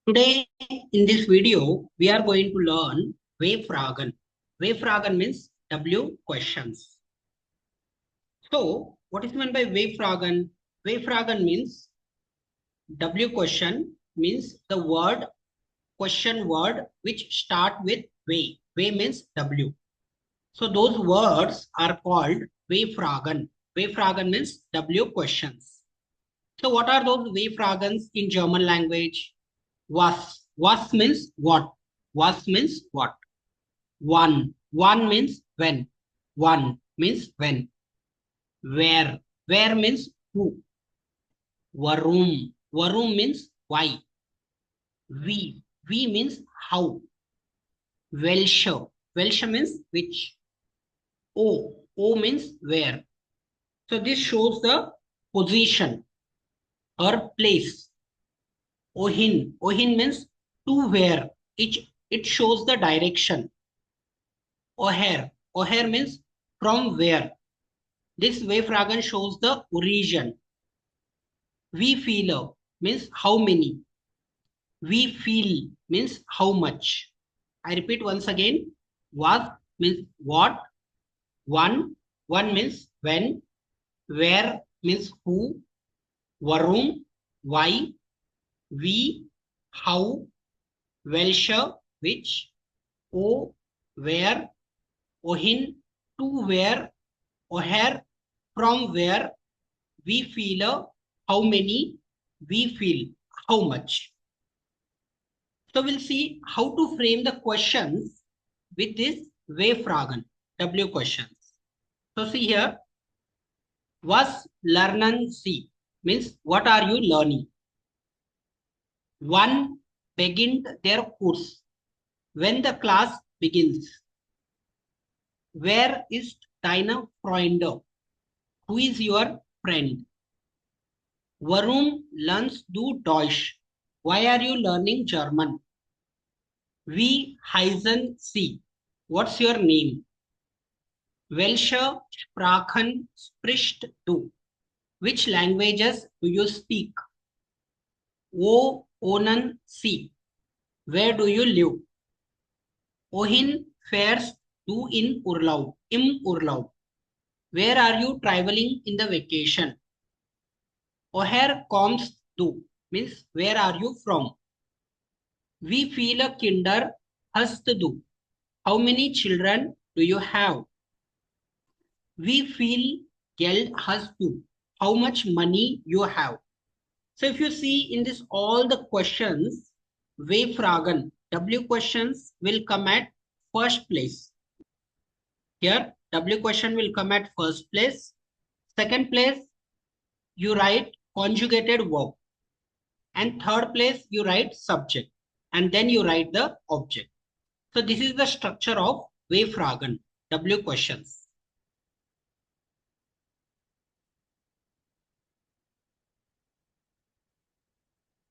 Today in this video, we are going to learn W-Fragen. W-Fragen means W questions. So, what is meant by W-Fragen? W-Fragen means W question means the word question word which start with W. W means W. So those words are called W-Fragen. W-Fragen means W questions. So what are those W-Fragens in German language? Was. Was means what? Was means what? Wann. Wann means when. Wann means when. Where. Where means who. Warum. Warum means why. Wie. Wie means how. Welche. Welche means which. O. O means where. So this shows the position or place. Wohin. Wohin means to where. It shows the direction. Woher. Woher means from where. This W-Fragen shows the origin. Wie viele means how many. Wie viel means how much. I repeat once again. Was means what. Wann. Wann means when. Where means who. Warum. Why. Wie. How. Welche which. O where. Wohin to where. Woher from where. Wie viele how many. Wie viel how much. So we'll see how to frame the questions with this W-Fragen, W questions. So see here, was lernen Sie means what are you learning? Wann beginnt der Kurs? When the class begins. Wer ist deine Freunde? Who is your friend? Warum lernst du Deutsch? Why are you learning German? Wie heißen Sie? What's your name? Welche Sprachen sprichst du? Which languages do you speak? Wo wohnen Sie? Where do you live? Wohin fährst du in Urlaub? Im Urlaub. Where are you traveling in the vacation? Woher kommst du? Means where are you from? Wie viele Kinder hast du? How many children do you have? Wie viel Geld hast du? How much money you have? So if you see in this all the questions, W-Fragen, W questions will come at first place. Here, W question will come at first place. Second place, you write conjugated verb. And third place, you write subject. And then you write the object. So this is the structure of W-Fragen, W questions.